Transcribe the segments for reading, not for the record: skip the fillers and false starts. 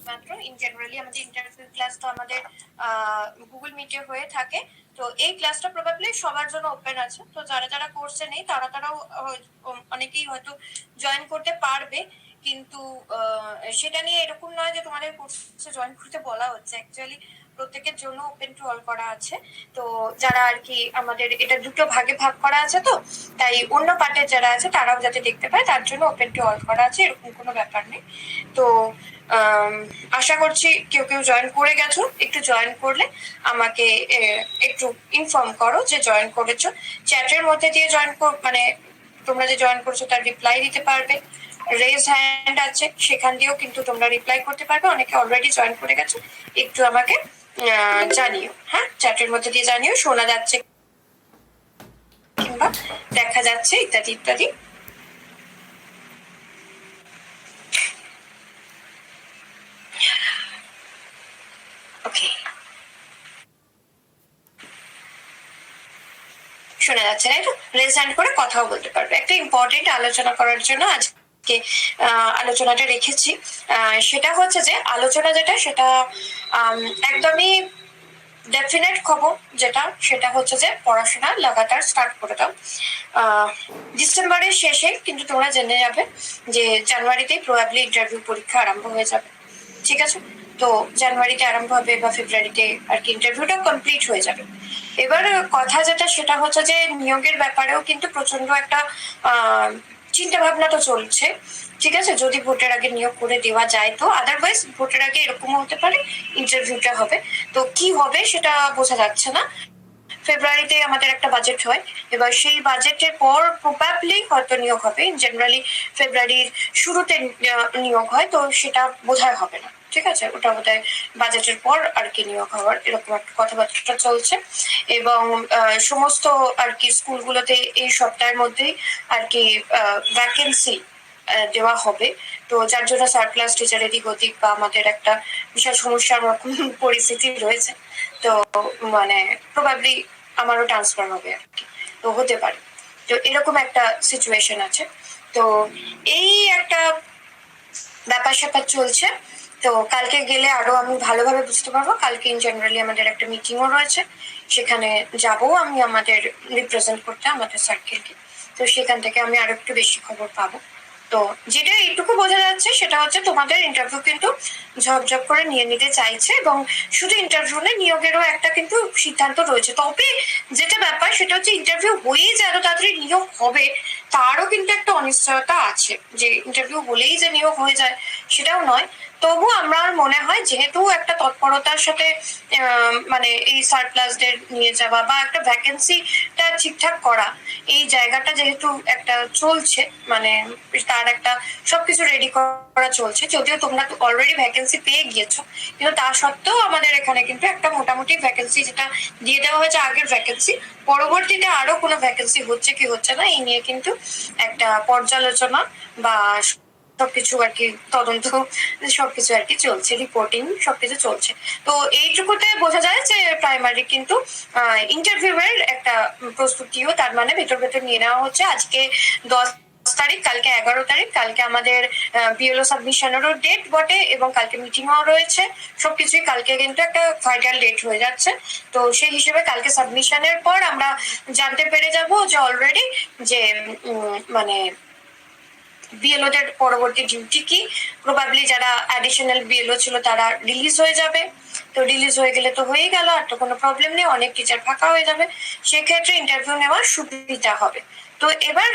মাত্র। In generally আমাদের interview class তো আমাদের গুগল মিটে হয়ে থাকে। তো এই ক্লাসটা প্রবাবলি সবার জন্য ওপেন আছে। তো যারা যারা কোর্সে নেই তারাও অনেকেই হয়তো জয়েন করতে পারবে, কিন্তু সেটা নিয়ে এরকম নয় যে তোমাদের কোর্সে জয়েন করতে বলা হচ্ছে। অ্যাকচুয়ালি প্রত্যেকের জন্য ওপেন টু অল করা আছে। তো যারা আর কি আমাদের এটা দুটো ভাগে ভাগ করা আছে, তো তাই অন্য পার্টে যারা আছে তারাও যাতে দেখতে পায় তার জন্য ওপেন টু অল করা আছে, এরকম কোনো ব্যাপার নেই। তো আশা করছি কেউ কেউ জয়েন করে গেছো। একটু জয়েন করলে আমাকে একটু ইনফর্ম করো যে জয়েন করেছো। চ্যাটের মধ্যে দিয়ে জয়েন মানে তোমরা যে জয়েন করছো তার রিপ্লাই দিতে পারবে। রেজ হ্যান্ড আছে, সেখান দিয়েও কিন্তু তোমরা রিপ্লাই করতে পারবে। অনেকে অলরেডি জয়েন করে গেছো, একটু আমাকে জানিও। হ্যাঁ, চ্যাটের মধ্যে দিয়ে জানিও শোনা যাচ্ছে কিংবা দেখা যাচ্ছে ইত্যাদি ইত্যাদি। ওকে, শোনা যাচ্ছে না? রেজ হ্যান্ড করে কথাও বলতে পারবে। একটা ইম্পর্টেন্ট আলোচনা করার জন্য আজকে আলোচনাটা রেখেছি। সেটা হচ্ছে যে আলোচনা যেটা সেটা একদমই ডেফিনেট খবর যেটা সেটা হচ্ছে যে পড়াশোনা লাগাতার স্টার্ট করে দাও। ডিসেম্বরের শেষে কিন্তু তোমরা জেনে যাবে যে জানুয়ারিতেই প্রবাবলি ইন্টারভিউ পরীক্ষা আরম্ভ হয়ে যাবে। ঠিক আছে? তো জানুয়ারিতে আরম্ভ হবে বা ফেব্রুয়ারিতে আর কি ইন্টারভিউটা কমপ্লিট হয়ে যাবে। এবার কথা যেটা সেটা হচ্ছে যে নিয়োগের ব্যাপারেও কিন্তু প্রচন্ড একটা চিন্তা ভাবনা তো চলছে। ঠিক আছে, যদি ভোটের আগে নিয়োগ করে দেওয়া যায় তো, আদারওয়াইজ ভোটের আগে এরকমও হতে পারে ইন্টারভিউটা হবে। তো কি হবে সেটা বোঝা যাচ্ছে না। ফেব্রুয়ারিতে আমাদের একটা বাজেট হয়, এবার সেই বাজেটের পর প্রবাবলি হয়তো নিয়োগ হবে। জেনারেলি ফেব্রুয়ারির শুরুতে নিয়োগ হয়, তো সেটা বোধহয় হবে না। ঠিক আছে, ওটা বোধহয় বাজেটের পর আর কি নিয়োগ হওয়ার এরকম একটা কথাবার্তা চলছে। এবং সমস্ত আর কি স্কুলগুলোতে এই সপ্তাহের মধ্যেই আর কি ভ্যাকেন্সি দেওয়া হবে। তো যার জন্য সার্প্লাস টিচার এদিক ওদিক বা আমাদের একটা বিশাল সমস্যার রকম পরিস্থিতি রয়েছে। তো মানে প্রবাবলি আমারও ট্রান্সফার হবে আর কি, তো হতে পারে। তো এরকম একটা সিচুয়েশন আছে। তো এই একটা ব্যাপার স্যাপার চলছে। তো কালকে গেলে আরো আমি ভালোভাবে বুঝতে পারবো। কালকে ইন জেনারেলি আমাদের একটা মিটিংও রয়েছে, সেখানে যাবো আমি আমাদের রিপ্রেজেন্ট করতে আমাদের সার্কেলকে। তো সেখান থেকে আমি আরো একটু বেশি খবর পাবো। তো যেটা এইটুকু বোঝা যাচ্ছে সেটা হচ্ছে তোমাদের ইন্টারভিউ কিন্তু ঝপঝপ করে নিয়ে নিতে চাইছে, এবং শুধু ইন্টারভিউ না, নিয়োগেরও একটা কিন্তু সিদ্ধান্ত রয়েছে। তবে যেটা ব্যাপার সেটা হচ্ছে ইন্টারভিউ হয়েই যে এত তাড়াতাড়ি নিয়োগ হবে তারও কিন্তু একটা অনিশ্চয়তা আছে। যে ইন্টারভিউ হলেই যে নিয়োগ হয়ে যায় সেটাও নয়। তবু আমার মনে হয় যেহেতু একটা তৎপরতার সাথে মানে এই সারপ্লাসদের নিয়ে যাওয়া বা একটা ভ্যাকেন্সিটা ঠিকঠাক করা, এই জায়গাটা যেহেতু একটা চলছে, মানে তার একটা সবকিছু রেডি করা চলছে। যদিও তোমরা অলরেডি ভ্যাকেন্সি পেয়ে গিয়েছো, কিন্তু তা সত্ত্বেও আমাদের এখানে কিন্তু একটা মোটামুটি ভ্যাকেন্সি যেটা দিয়ে দেওয়া হয়েছে আগের ভ্যাকেন্সি, পরবর্তীতে আরো কোনো ভ্যাকেন্সি হচ্ছে কি হচ্ছে না এই নিয়ে কিন্তু একটা পর্যালোচনা বা সবকিছু আর কি তদন্ত সবকিছু আর কি চলছে, রিপোর্টিং সবকিছু চলছে। তো এইটুকুতে বোঝা যায় যে প্রাইমারি কিন্তু ইন্টারভিউ এর একটা প্রস্তুতিও তার মানে ভেতর ভেতর নিয়ে নেওয়া হচ্ছে। আজকে 10 তারিখ, কালকে 11 তারিখ, কালকে আমাদের বিএলও সাবমিশনেরও ডেট বটে, এবং কালকে মিটিংও রয়েছে। সবকিছুই কালকে কিন্তু একটা ফাইনাল ডেট হয়ে যাচ্ছে। তো সেই হিসেবে কালকে সাবমিশনের পর আমরা জানতে পেরে যাব যে অলরেডি যে মানে বিএলওদের পরবর্তী ডিউটি কি। প্রবাবলি যারা অ্যাডিশনাল বিএলও ছিল তারা রিলিজ হয়ে যাবে। তো রিলিজ হয়ে গেলে তো হয়ে গেল, আর তো কোনো প্রবলেম নেই, অনেক টিচার ফাঁকা হয়ে যাবে। সেক্ষেত্রে ইন্টারভিউ নেওয়ার সুবিধা হবে। তো এবার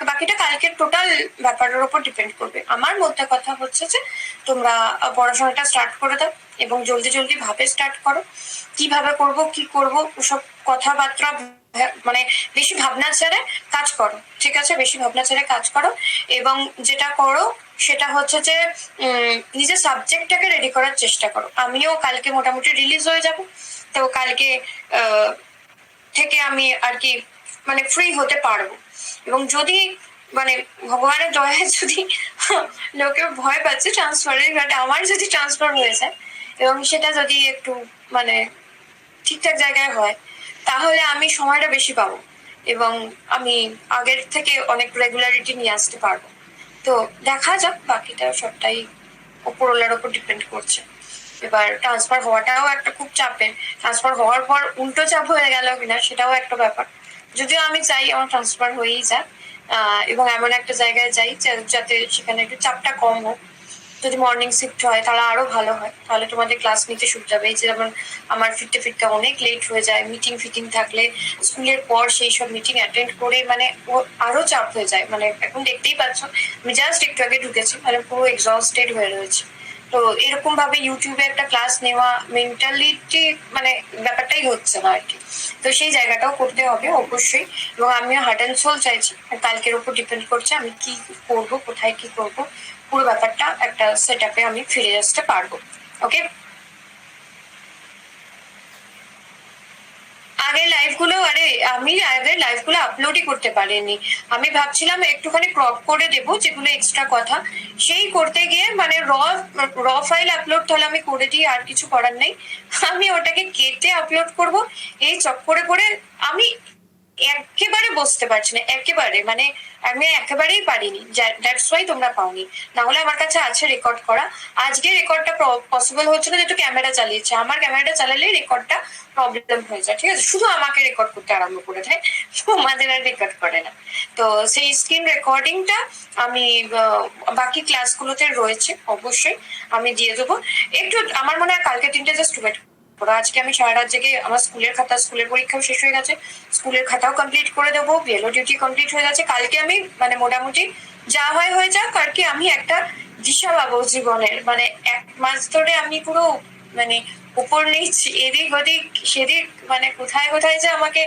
বাকিটা কালকের টোটাল ব্যাপারের উপর ডিপেন্ড করবে। আমার মধ্যে কথা হচ্ছে যে তোমরা পড়াশোনাটা স্টার্ট করে দাও, এবং জলদি জলদি ভাবে স্টার্ট করো। কিভাবে করব কি করব সব কথাবার্তা মানে বেশি ভাবনা ছেড়ে কাজ করো। ঠিক আছে, বেশি ভাবনা ছেড়ে কাজ করো। এবং যেটা করো সেটা হচ্ছে যে নিজের সাবজেক্টটাকে রেডি করার চেষ্টা করো। আমিও কালকে মোটামুটি রিলিজ হয়ে যাব। তো কালকে থেকে আমি আর কি মানে ফ্রি হতে পারবো। এবং যদি মানে ভগবানের দয়ায় যদি লোকে ভয় পাচ্ছে ট্রান্সফারের, বাট আমার যদি ট্রান্সফার হয়ে যায় এবং সেটা যদি একটু মানে ঠিকঠাক জায়গায় হয়, তাহলে আমি সময়টা বেশি পাবো এবং আমি আগের থেকে অনেক রেগুলারিটি নিয়ে আসতে পারবো। তো দেখা যাক, বাকিটা সবটাই ওপরওয়ালার উপর ডিপেন্ড করছে। এবার ট্রান্সফার হওয়াটাও একটা খুব চাপের, ট্রান্সফার হওয়ার পর উল্টো চাপ হয়ে গেল কিনা সেটাও একটা ব্যাপার। যদিও আমি চাই আমার ট্রান্সফার হয়েই যাক, এবং এমন একটা জায়গায় যাই যাতে সেখানে একটু চাপটা কম হোক। যদি মর্নিং শিফট হয় তাহলে আরো ভালো হয়, তাহলে তোমাদের ক্লাস নিতে সুবিধা হবে। এই যেমন আমার ফিরতে ফিরতে অনেক লেট হয়ে যায়, মিটিং ফিটিং থাকলে স্কুলের পর সেই সব মিটিং অ্যাটেন্ড করে মানে আরো চাপ হয়ে যায়। মানে এখন দেখতেই পাচ্ছ আমি জাস্ট একটু আগে ঢুকেছি, মানে পুরো এক্সস্টেড হয়ে রয়েছে। তো এরকম ভাবে ইউটিউবে একটা ক্লাস নেওয়া মেন্টালিটি মানে ব্যাপারটাই হচ্ছে না আর কি। তো সেই জায়গাটাও করতে হবে অবশ্যই, এবং আমিও হার্ট অ্যান্ড সোল চাইছি। কালকের উপর ডিপেন্ড করছে আমি কি করব, কোথায় কি করব, পুরো ব্যাপারটা একটা সেট আপে আমি ফিরে আসতে পারবো। ওকে, আগের লাইভগুলো আমি আগের লাইভগুলো আপলোডই করতে পারিনি। আমি ভাবছিলাম একটুখানি ক্রপ করে দেবো যেগুলো এক্সট্রা কথা, সেই করতে গিয়ে মানে র ফাইল আপলোড তাহলে আমি করে দিই, আর কিছু করার নেই। আমি ওটাকে কেটে আপলোড করব, এই চক্করে করে আমি একেবারে বসতে পারছি না, একেবারে মানে আমি একেবারেই পারিনি। দ্যাটস ওয়াই তোমরা পাওনি, না হলে আমার কাছে আছে রেকর্ড করা। আজকে রেকর্ডটা পসিবল হচ্ছে না, যেহেতু ক্যামেরা চালিয়েছে। আমার ক্যামেরাটা চালালে রেকর্ডটা প্রবলেম হয়ে যায়, ঠিক আছে? শুধু আমাকে রেকর্ড করতে আরম্ভ করে দেয়, তোমাদের আর রেকর্ড করে না। তো সেই স্ক্রিন রেকর্ডিংটা আমি বাকি ক্লাসগুলোতে রয়েছে, অবশ্যই আমি দিয়ে দেবো। একটু আমার মনে হয় কালকে 3টে জাস্ট ওয়েট। আজকে আমি সারা রাত জেগে আমার স্কুলের পরীক্ষাও শেষ হয়ে গেছে, স্কুলের খাতাও কমপ্লিট করে দেবো, বিএলও ডিউটি কমপ্লিট হয়ে গেছে। কালকে আমি মানে মোটামুটি যা হয় হয়ে যাক আর কি, আমি একটা দিশা পাবো জীবনের। মানে 1 মাস ধরে আমি পুরো মানে উপর নিচ এদিক ওদিক সেদিক, মানে কোথায় কোথায় যে আমাকে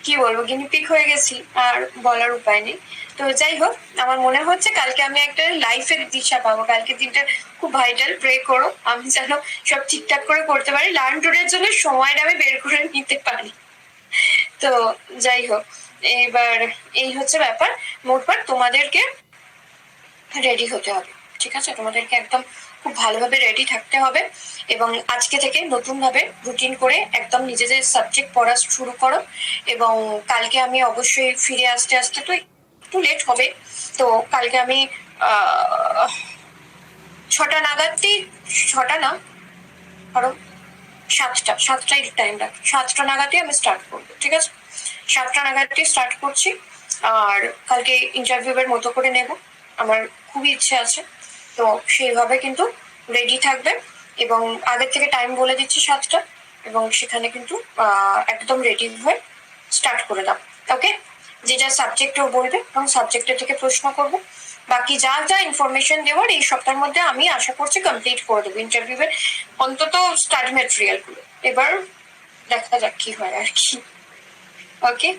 কি বলবো গিনিপিক হয়ে গেছি, আর বলার উপায় নেই। তো যাই হোক, আমার মনে হচ্ছে কালকে আমি একটা লাইফের দিশা পাবো। কালকে দিনটা খুব ভাইটাল, প্রে করো আমি যেন সব ঠিকঠাক করে করতে পারি, লার্ন টুরের জন্য সময়টা আমি বের করে নিতে পারি। তো যাই হোক, এবার এই হচ্ছে ব্যাপার। মোটমাট তোমাদেরকে রেডি হতে হবে, ঠিক আছে? তোমাদেরকে একদম খুব ভালোভাবে রেডি থাকতে হবে, এবং আজকে থেকে নতুন ভাবে রুটিন করে একদম নিজেদের সাবজেক্ট পড়া শুরু করো। এবং কালকে আমি অবশ্যই ফিরে আসতে আসতে তো একটু লেট হবে, তো কালকে আমি 6টা নাগাদই, 6টা না ধরো 7টাই টাইম রাখি, 7টা নাগাদই আমি স্টার্ট করবো, ঠিক আছে? 7টা নাগাদই স্টার্ট করছি। আর কালকে ইন্টারভিউয়ের মতো করে নেব, আমার খুবই ইচ্ছে আছে। তো সেইভাবে কিন্তু রেডি থাকবে, এবং আগের থেকে টাইম বলে দিচ্ছি 7টা, এবং সেখানে কিন্তু একদম রেডি হয়ে স্টার্ট করে দাও। ওকে, যে যা সাবজেক্টও বলবে এবং সাবজেক্টের থেকে প্রশ্ন করবো। বাকি যা যা ইনফরমেশন দেওয়ার এই সপ্তাহের মধ্যে আমি আশা করছি কমপ্লিট করে দেবো ইন্টারভিউয়ের অন্তত স্টাডি ম্যাটেরিয়াল গুলো। এবার দেখা যাক কি হয় আর কি। ওকে,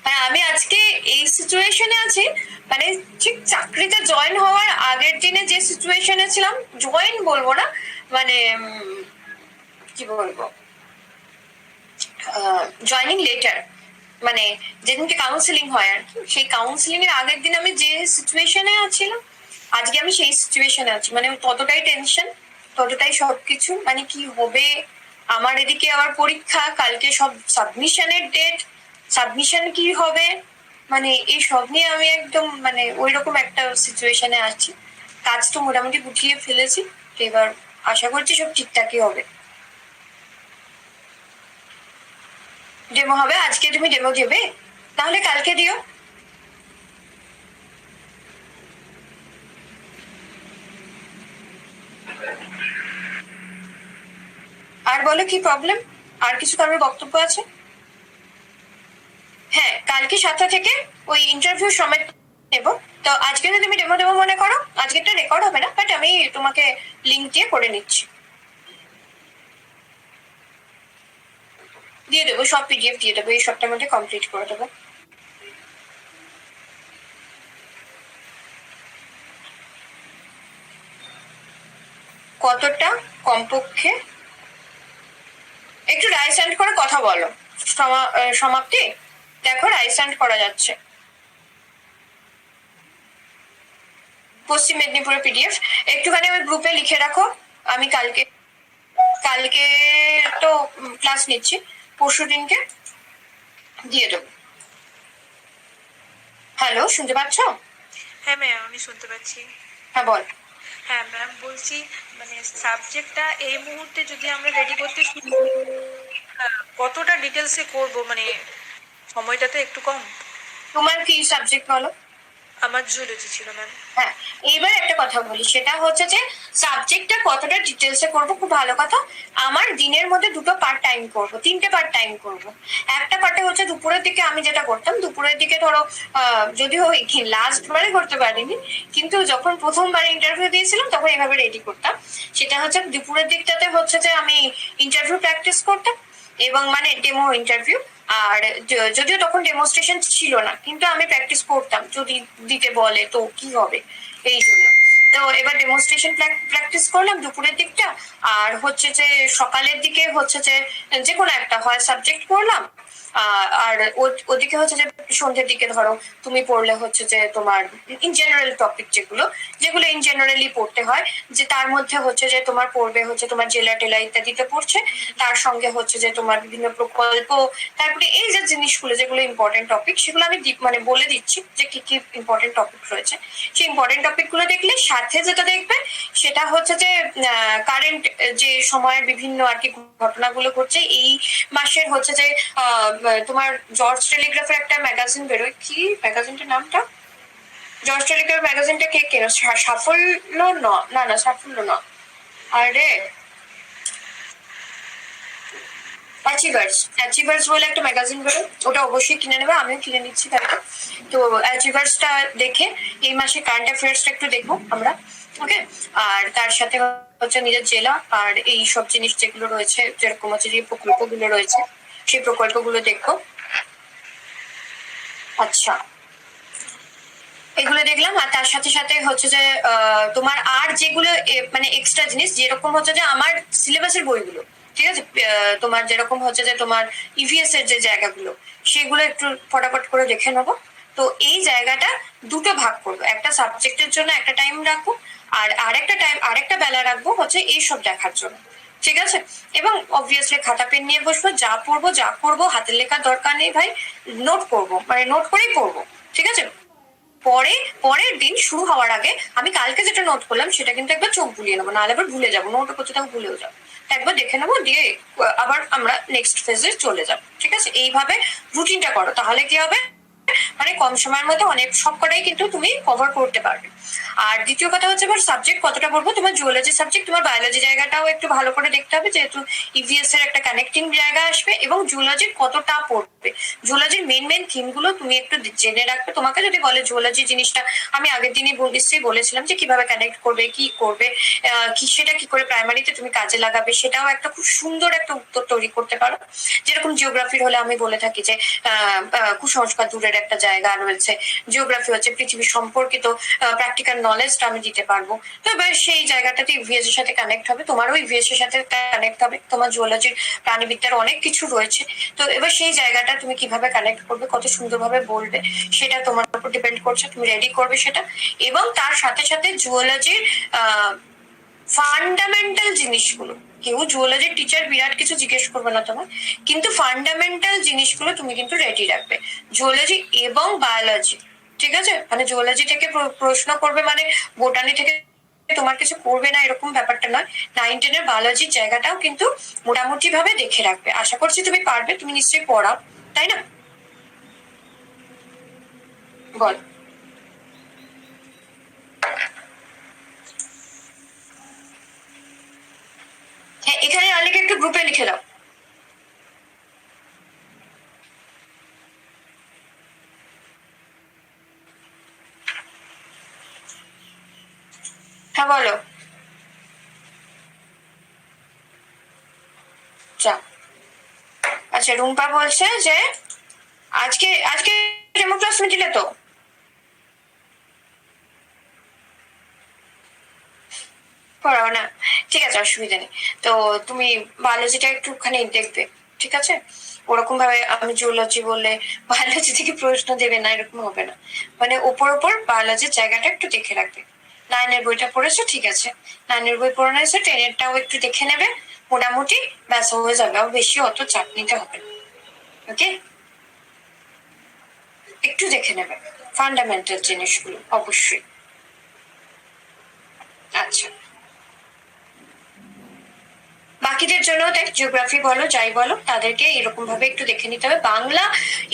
হ্যাঁ আমি আজকে এই সিচুয়েশনে আছি, মানে ঠিক চাকরিতে জয়েন হওয়ার আগের দিনে যে সিচুয়েশনে ছিলাম, জয়েন বলবো না, মানে কি বলবো, জয়নিং লেটার, মানে যেদিনকে কাউন্সিলিং হয় আর কি, সেই কাউন্সিলিং এর আগের দিন আমি যে সিচুয়েশনে আছিলাম, আজকে আমি সেই সিচুয়েশনে আছি। মানে ততটাই টেনশন, ততটাই সবকিছু, মানে কি হবে। আমার এদিকে আবার পরীক্ষা, কালকে সব সাবমিশনের ডেট, সাবমিশন কি হবে, মানে এই সব নিয়ে আমি একদম মানে ওইরকম একটা সিচুয়েশনে আছি। কাজ তো মোটামুটি গুছিয়ে ফেলেছি, এবার আশা করছি সব ঠিকঠাকই হবে। ডেমো হবে আজকে, তুমি ডেমো দেবে তাহলে কালকে দিও। আর বলো কি প্রবলেম, আর কিছু কারোর বক্তব্য আছে? হ্যাঁ, কালকে 7টা থেকে ওই ইন্টারভিউ সময় নেব। তো আজকে যদি তুমি ডেমো দেবো মনে করো, আজকেরটা রেকর্ড হবে না, বাট আমি তোমাকে লিঙ্ক দিয়ে করে নিচ্ছি, দিয়ে দেবো, সব পিডিএফ দিয়ে দেবো, এই সপ্তাহের মধ্যে কমপ্লিট করে দেবো। কতটা কমপক্ষে একটু রাইস এন্ড করে কথা বলো, সমাপ্তি দেখো রাইস এন্ড করা যাচ্ছে। পশ্চিম মেদিনীপুরের পিডিএফ একটুখানি ওই গ্রুপে লিখে রাখো, আমি কালকে কালকে তো ক্লাস নিচ্ছি, পরশু দিনকে দিয়ে দেবো। হ্যালো, শুনতে পাচ্ছ? হ্যাঁ ম্যাম, আমি শুনতে পাচ্ছি। হ্যাঁ বল। হ্যাঁ ম্যাম, বলছি মানে সাবজেক্টটা এই মুহূর্তে যদি আমরা রেডি করতে শুরু করি, কতটা ডিটেলসে করব, মানে সময়টা তো একটু কম। তোমার কি সাবজেক্ট বলো? আমার জুলজি ছিল ম্যাম। হ্যাঁ, এইবার একটা কথা বলি, সেটা হচ্ছে যে সাবজেক্টটা কতটা ডিটেলসে করবো, খুব ভালো কথা। আমার দিনের মধ্যে দুটো পার্ট টাইম করব, তিনটে পার্ট টাইম করব। একটা পার্টে হচ্ছে দুপুরের দিকে আমি যেটা করতাম, দুপুরের দিকে ধরো যদিও লাস্ট বারে করতে পারিনি, কিন্তু যখন প্রথমবার ইন্টারভিউ দিয়েছিলাম তখন এভাবে রেডি করতাম। সেটা হচ্ছে দুপুরের দিকটাতে হচ্ছে যে আমি ইন্টারভিউ প্র্যাকটিস করতাম, এবং মানে ডেমো ইন্টারভিউ। আর যদিও তখন ডেমনস্ট্রেশন ছিল না, কিন্তু আমি প্র্যাকটিস করতাম, যদি দিতে বলে তো কি হবে, এই জন্য। তো এবার ডেমনস্ট্রেশন প্র্যাকটিস করলাম দুপুরের দিকটা। আর হচ্ছে যে সকালের দিকে হচ্ছে যে যে কোনো একটা হয় সাবজেক্ট পড়লাম। আর ওদিকে হচ্ছে যে সন্ধ্যের দিকে ধরো তুমি পড়লে হচ্ছে যে তোমার ইন জেনারেল টপিক যেগুলো যেগুলো ইন জেনারেলি পড়তে হয়, যে তার মধ্যে হচ্ছে যে তোমার পড়বে হচ্ছে তোমার জেলা টেলা ইত্যাদিতে পড়ছে, তার সঙ্গে হচ্ছে যে তোমার বিভিন্ন প্রকল্প, তারপরে এই যে জিনিসগুলো যেগুলো ইম্পর্টেন্ট টপিক সেগুলো আমি মানে বলে দিচ্ছি যে কি কি ইম্পর্টেন্ট টপিক রয়েছে। সেই ইম্পর্টেন্ট টপিক গুলো দেখলে সাথে যেটা দেখবে সেটা হচ্ছে যে কারেন্ট যে সময়ের বিভিন্ন আর কি ঘটনাগুলো ঘটছে এই মাসের হচ্ছে যে তোমার জর্জ টেলিগ্রাফের একটা ম্যাগাজিন বেরোয়, কি ম্যাগাজিনটার নামটা? জর্জ টেলিগ্রাফ ম্যাগাজিনটা কে কেন? সাফল্য না না সাফল্য না, আরে অ্যাচিভার্স বলে একটা ম্যাগাজিন বেরোয়, ওটা অবশ্যই কিনে নেবে, আমিও কিনে নিচ্ছি তাকে। তো অ্যাচিভার্সটা দেখে এই মাসে কারেন্ট অ্যাফেয়ার্সটা একটু দেখবো আমরা, ওকে। আর তার সাথে হচ্ছে নিজের জেলা আর এই সব জিনিস যেগুলো রয়েছে, যেরকম হচ্ছে যে প্রকল্পগুলো রয়েছে সেই প্রকল্পগুলো দেখবো। আচ্ছা, এগুলো দেখলাম। আর তার সাথে সাথে হচ্ছে যে তোমার আর যেগুলো মানে এক্সট্রা জিনিস, যেরকম হচ্ছে যে আমার সিলেবাসের বইগুলো, ঠিক আছে, তোমার যেরকম হচ্ছে যে তোমার ইভিএস এর যে জায়গাগুলো সেগুলো একটু ফটাফট করে দেখে নেবো। তো এই জায়গাটা দুটো ভাগ করবো, একটা সাবজেক্টের জন্য একটা টাইম রাখবো, আর আরেকটা বেলা রাখবো হচ্ছে এইসব দেখার জন্য, ঠিক আছে। এবং অবভিয়াসলি খাতা পেন নিয়ে বসবো, যা পড়বো যা করবো হাতের লেখার দরকার নেই ভাই, নোট করবো, মানে নোট করেই পড়বো, ঠিক আছে। পরের দিন শুরু হওয়ার আগে আমি কালকে যেটা নোট করলাম সেটা কিন্তু একবার চোখ বুলিয়ে নেবো, নাহলে আবার ভুলে যাবো, নোট কোথাও ভুলেও যাবো। একবার দেখে নেবো, দিয়ে আবার আমরা নেক্সট ফেজে চলে যাবো, ঠিক আছে। এইভাবে রুটিনটা করো, তাহলে কি হবে, মানে কম সময়ের মধ্যে অনেক সবকটাই কিন্তু তুমি কভার করতে পারবে। আর দ্বিতীয় কথা হচ্ছে এবার সাবজেক্ট কতটা পড়বো, তোমার জুওলজি সাবজেক্ট, তোমার বায়োলজি জায়গাটাও একটু ভালো করে দেখতে হবে, যেহেতু ইভিএস এর একটা কানেক্টিং জায়গা আসবে, এবং জুওলজির কতটা পড়বে, জুওলজির মেন থিম গুলো তুমি একটু জেনে রাখবে। তোমাকে যদি বলে জুওলজি জিনিসটা, আমি আগের দিনই নিশ্চয়ই বলেছিলাম যে কিভাবে কানেক্ট করবে, কি করবে, কি সেটা কি করে প্রাইমারিতে তুমি কাজে লাগাবে, সেটাও একটা খুব সুন্দর একটা উত্তর তৈরি করতে পারো। যেরকম জিওগ্রাফির হলে আমি বলে থাকি যে কুসংস্কার দূরের একটা জায়গা রয়েছে, জিওগ্রাফি হচ্ছে পৃথিবী সম্পর্কিত প্র্যাকটিক্যাল নলেজটা আমি দিতে পারবো। তো এবার সেই জায়গাটাতে ইভিএস এর সাথে কানেক্ট হবে, তোমারও ইভিএস এর সাথে কানেক্ট হবে, তোমার জুওলজির প্রাণীবিদ্যার অনেক কিছু রয়েছে। তো এবার সেই জায়গাটা তুমি কিভাবে কানেক্ট করবে, কত সুন্দরভাবে বলবে, সেটা তোমার উপর ডিপেন্ড করছে, তুমি রেডি করবে সেটা। এবং তার সাথে সাথে জুওলজির ফান্ডামেন্টাল জিনিসগুলো, কেউ জুওলজির টিচার বিরাট কিছু জিজ্ঞেস করবে না তোমার, কিন্তু ফান্ডামেন্টাল জিনিসগুলো তুমি কিন্তু রেডি রাখবে, জুওলজি এবং বায়োলজি, ঠিক আছে। মানে জুওলজি থেকে প্রশ্ন করবে, মানে বোটানি থেকে তোমার কিছু করবে না এরকম ব্যাপারটা নয়। 9-10 বায়োলজির জায়গাটাও কিন্তু মোটামুটি ভাবে দেখে রাখবে, আশা করছি তুমি পারবে, তুমি নিশ্চয়ই পড়াও, তাই না? বল। হ্যাঁ, এখানে আলিকে একটু গ্রুপে লিখে দাও। হ্যাঁ বলো। আচ্ছা, রুম্পা বলছে যে আজকে আজকে ডেমো ক্লাস দিলে তো? পড়াও না, ঠিক আছে, অসুবিধা নেই। তো তুমি বায়োলজিটা একটুখানি দেখবে, ঠিক আছে। ওরকম ভাবে আমি জুওলজি বললে বায়োলজি থেকে প্রশ্ন দেবে না এরকম হবে না, মানে ওপর বায়োলজির জায়গাটা একটু দেখে রাখবে। 9-এর বইটা পড়েছো, ঠিক আছে, 9-এর বই পড়ে নিয়েছো, 10-এরটাও একটু দেখে নেবে, মোটামুটি ব্যাস হয়ে যাবে, আর বেশি অত চাপ নিতে হবে না, ওকে। একটু দেখে নেবে ফান্ডামেন্টাল জিনিসগুলো অবশ্যই। আচ্ছা, বাকিদের জন্য দেখ, জিওগ্রাফি বলো যাই বলো, তাদেরকে এরকম ভাবে একটু দেখে নিতে হবে। বাংলা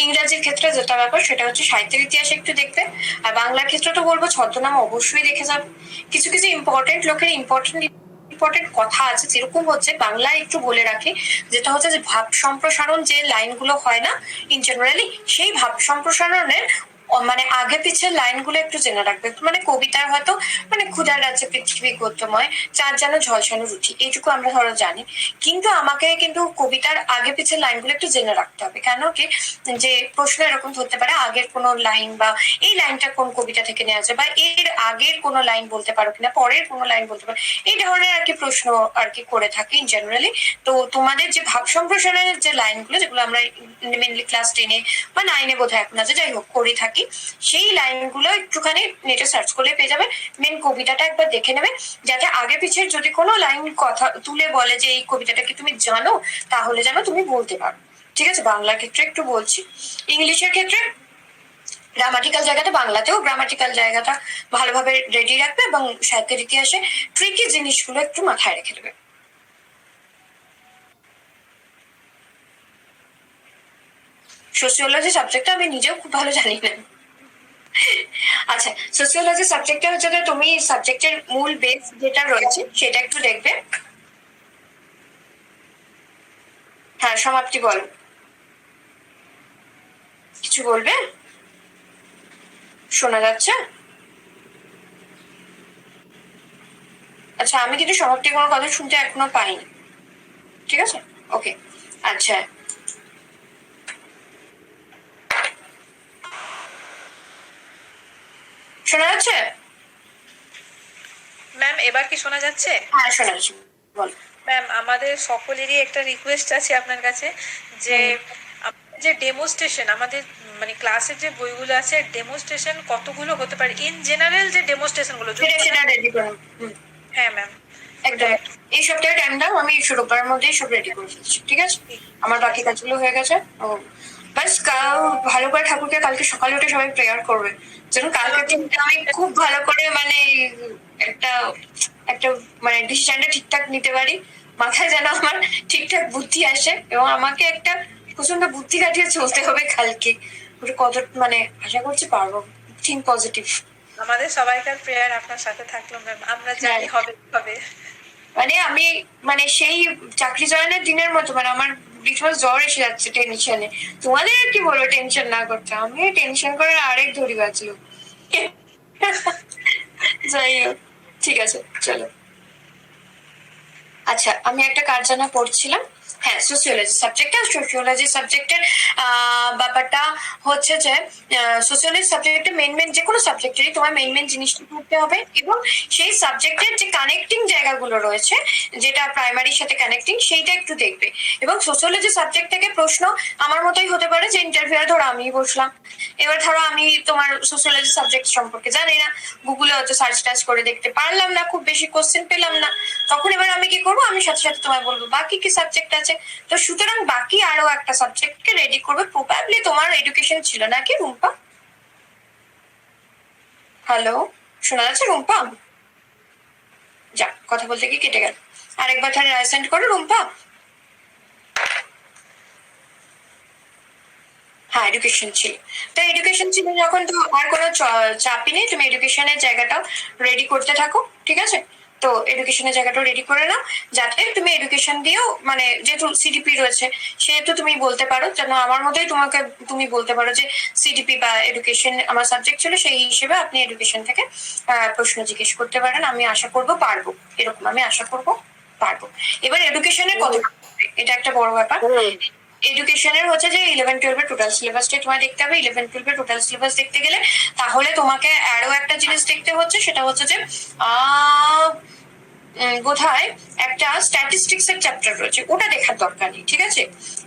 ইংরাজির ক্ষেত্রে যেটা ব্যাপার সেটা হচ্ছে সাহিত্যের ইতিহাসে একটু দেখবে। আর বাংলার ক্ষেত্রে তো বলবো ছদ্মনাম অবশ্যই দেখে যাবে। কিছু কিছু ইম্পর্টেন্ট লোকের ইম্পর্টেন্ট কথা আছে, যেরকম হচ্ছে বাংলায় একটু বলে রাখি, যেটা হচ্ছে যে ভাব সম্প্রসারণ যে লাইনগুলো হয় না ইন জেনারেলি, সেই ভাব সম্প্রসারণের মানে আগে পিছের লাইনগুলো একটু জেনে রাখবে। মানে কবিতার হয়তো মানে ক্ষুধার রাজ্যে পৃথিবী গদ্যময়, চার যেন ঝলসানো রুচি, এইটুকু আমরা ধরো জানি, কিন্তু আমাকে কিন্তু কবিতার আগে পিছের লাইনগুলো একটু জেনে রাখতে হবে। কেন কি, যে প্রশ্ন এরকম ধরতে পারে আগের কোনো লাইন, বা এই লাইনটা কোন কবিতা থেকে নেওয়া আছে, বা এর আগের কোনো লাইন বলতে পারো কিনা, পরের কোনো লাইন বলতে পারো, এই ধরনের আর কি প্রশ্ন আর কি করে থাকি ইন জেনারেলি। তো তোমাদের যে ভাব সম্প্রসারণের যে লাইনগুলো, যেগুলো আমরা মেনলি ক্লাস 10-এ বা 9-এ বোধহয় এখন আছে, যাই হোক করে থাকি, সেই লাইনগুলো একটুখানি নেটে সার্চ করলে পেয়ে যাবে। মেন কবিতাটা একবার দেখে নেবে, যাতে আগে পিছের যদি কোনো লাইন কথা তুলে বলে যে এই কবিতাটা কি তুমি জানো, তাহলে যেন তুমি বলতে পারো। ঠিক আছে, বাংলার ক্ষেত্রে একটু বলছি। ইংলিশের ক্ষেত্রে গ্রামাটিক্যাল জায়গাটা, বাংলাতেও গ্রামাটিক্যাল জায়গাটা ভালোভাবে রেডি রাখবে, এবং সাহিত্যের ইতিহাসে ট্রিকি জিনিসগুলো একটু মাথায় রেখে দেবে। সোসিওলজি সাবজেক্টটা আমি নিজেও খুব ভালো জানি না। আচ্ছা, সোসিওলজি সাবজেক্টে হচ্ছে যে তুমি সাবজেক্টের মূল বেস যেটা রয়েছে সেটা একটু দেখবে। হ্যাঁ, সমাপ্তি বলো, কিছু বলবে? শোনা যাচ্ছে? আচ্ছা, আমি কিন্তু সমাপ্তি কোনো কথা শুনতে এখনো পাইনি। ঠিক আছে, ওকে। আচ্ছা, শোনা যাচ্ছে? ম্যাম এবার কি শোনা যাচ্ছে? হ্যাঁ, শোনা যাচ্ছে, বল। ম্যাম আমাদের সকলেরই একটা রিকোয়েস্ট আছে আপনার কাছে, যে যে ডেমোস্ট্রেশন আমাদের মানে ক্লাসের যে বইগুলো আছে, ডেমোস্ট্রেশন কতগুলো হতে পারে ইন জেনারেল, যে ডেমোস্ট্রেশন গুলো সেটা রেডি করো। হ্যাঁ ম্যাম, একদম এই সপ্তাহে টাইম দাও, আমি রোববারের মধ্যেই সব রেডি করে ফেলছি। ঠিক আছে, আমার বাকি কাজগুলো হয়ে গেছে। ও বাস, ভালো করে ঠাকুরকে কালকে সকালে উঠে সবাই প্রেয়ার করবে, যেন কালকে দিনটা আমি খুব ভালো করে মানে একটা একটা মানে ডিসিশনটা ঠিকঠাক নিতে পারি, মাথায় যেন আমার ঠিকঠাক বুদ্ধি আসে, এবং আমাকে একটা প্রচন্ড বুদ্ধি কাটিয়ে চলতে হবে কালকে। ওটা কত মানে আশা করছি পারবো। Think positive. আমাদের সবাইকার প্রেয়ার আপনার সাথে থাকলো ম্যাম, আমরা জানি হবে হবে। মানে আমি মানে সেই চাকরি জয়েনের দিনের মতো মানে আমার ভীষণ জ্বর এসে যাচ্ছে টেনশনে। তোমাদের কি বলো টেনশন না করতে, আমি টেনশন করে আরেক ধরি বাঁচলো। যাই হোক, ঠিক আছে, চলো। আচ্ছা, আমি একটা কারজানা পড়ছিলাম। হ্যাঁ, সোসিওলজি সাবজেক্টের ব্যাপারটা হচ্ছে যে সোসিওলজি সাবজেক্টে মেন যে কোনো সাবজেক্টেরই তোমার মেন জিনিসটা পড়তে হবে, এবং সেই সাবজেক্টের যে কানেক্টিং জায়গাগুলো রয়েছে, যেটা প্রাইমারির সাথে কানেক্টিং, সেইটা একটু দেখবে। এবং সোসিওলজি সাবজেক্ট থেকে প্রশ্ন আমার মতোই হতে পারে, যে ইন্টারভিউয়ার ধরো আমি বসলাম, এবার ধরো আমি তোমার সোসিওলজি সাবজেক্ট সম্পর্কে জানি না, গুগলে হয়তো সার্চ টার্চ করে দেখতে পারলাম না, খুব বেশি কোশ্চেন পেলাম না, তখন এবার আমি কি করবো, আমি সাথে সাথে তোমায় বলবো বাকি কি সাবজেক্ট আছে। তো সুতরাং বাকি আরো একটা সাবজেক্টকে রেডি করবে। প্রবাবলি তোমার এডুকেশন ছিল নাকি রুম্পা? হ্যালো, শোনা যাচ্ছে রুম্পা? যা, কথা বলতে কি কেটে গেল। আরেকবার তাহলে রাইসেন্ড করো রুম্পা। হ্যাঁ, এডুকেশন ছিল। তো এডুকেশন ছিল যখন, তো আর কোনো চাপই নেই, তুমি এডুকেশনের জায়গাটাও রেডি করতে থাকো। ঠিক আছে, তো এডুকেশনের জায়গাটাও রেডি করে নাও, যাতে তুমি এডুকেশন দিয়েও মানে যেহেতু সিডিপি রয়েছে, সেহেতু তুমি বলতে পারো, যেন আমার মতোই তোমাকে তুমি বলতে পারো যে সিডিপি বা এডুকেশন আমার সাবজেক্ট ছিল, সেই হিসেবে আপনি এডুকেশন থেকে প্রশ্ন জিজ্ঞেস করতে পারেন। আমি আশা করবো পারবো, এরকম আমি আশা করবো পারবো। এবার এডুকেশনের কত, এটা একটা বড় ব্যাপার। এডুকেশনের হচ্ছে যে 11-12 টোটাল সিলেবাসটা তোমায় দেখতে হবে। 11-12 টোটাল সিলেবাস দেখতে গেলে তাহলে তোমাকে আরো একটা জিনিস দেখতে হচ্ছে, সেটা হচ্ছে যে বোধহয় একটা স্ট্যাটিস্টিক্স এর চ্যাপ্টার রয়েছে, ওটা দেখার দরকার নেই। ঠিক আছে,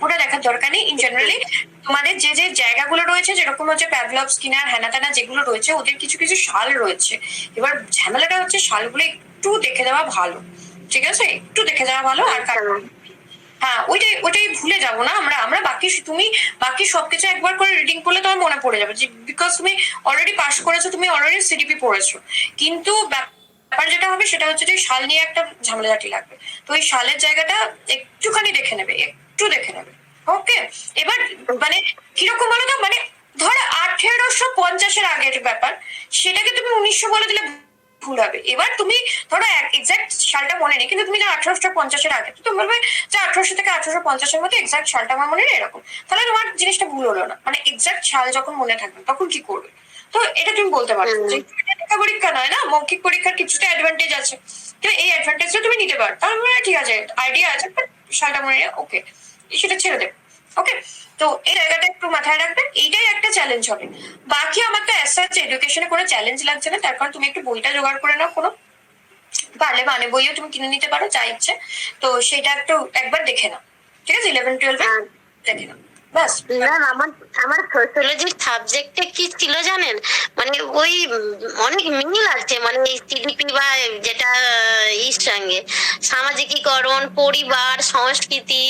ওটা দেখার দরকার নেই। ইন জেনারেলি তোমাদের যে যে জায়গাগুলো রয়েছে, যেরকম হচ্ছে প্যাভলভ, স্কিনার, হ্যানাতানা যেগুলো রয়েছে, ওদের কিছু কিছু সাল রয়েছে। এবার ঝামেলাটা হচ্ছে সালগুলো একটু দেখে দেওয়া ভালো। ঠিক আছে, একটু দেখে দেওয়া ভালো। আর হ্যাঁ, ওইটাই ভুলে যাবো না আমরা আমরা বাকি তুমি বাকি সবকিছু একবার করে রিডিং করলে তোমার মনে পড়ে যাবে, বিকজ তুমি অলরেডি পাস করেছো, তুমি অলরেডি সিডিপি পড়েছো। কিন্তু ব্যাপার যেটা হবে সেটা হচ্ছে যে সাল নিয়ে একটা ঝামেলাঝাটি লাগবে, তো ওই সালের জায়গাটা একটুখানি দেখে নেবে, একটু দেখে নেবে। ওকে, এবার মানে কিরকম বলো তো, মানে ধর 1850-এর আগের ব্যাপার, সেটাকে তুমি 1900 বলে দিলে ভুল হবে। এবার তুমি ধরো এক্সাক্ট সালটা মনে নেই, কিন্তু তুমি 1850-এর আগে, তো তুমি বলবে যে 1800 থেকে 1850-এর মধ্যে এক্সাক্ট সালটা আমার মনে নেই এরকম, তাহলে তোমার জিনিসটা ভুল হলো না। মানে এক্সাক্ট সাল যখন মনে থাকবে তখন কি করবে, তো এটা তুমি বলতে পারো যে এটা পরীক্ষা নয় না, মৌখিক পরীক্ষার কিছুটা অ্যাডভান্টেজ আছে, তো এই অ্যাডভান্টেজটা তুমি নিতে পারো, তাহলে মনে হয় ঠিক আছে, আইডিয়া আছে, বাট সালটা মনে নেই, ওকে সেটা ছেড়ে দেবে। ওকে, তো এই জায়গাটা একটু মাথায় রাখবে, এইটাই একটা চ্যালেঞ্জ হবে। বাকি আমার তো অ্যাজ সাচ এডুকেশনে কোনো চ্যালেঞ্জ লাগছে না, তার কারণ তুমি একটু বইটা জোগাড় করে নাও, কোনো পারলে মানে বইও তুমি কিনে নিতে পারো যা ইচ্ছে, তো সেটা একটু একবার দেখে নাও, ঠিক আছে, 11-12 দেখে নাও ব্যাস। ম্যাম আমার আমার সোশ্যোলজির সাবজেক্টে কি ছিল জানেন, মানে ওই অনেক মিল আছে, মানে সিডিপি বা যেটা ইর সঙ্গে সামাজিকীকরণ, পরিবার, সংস্কৃতি,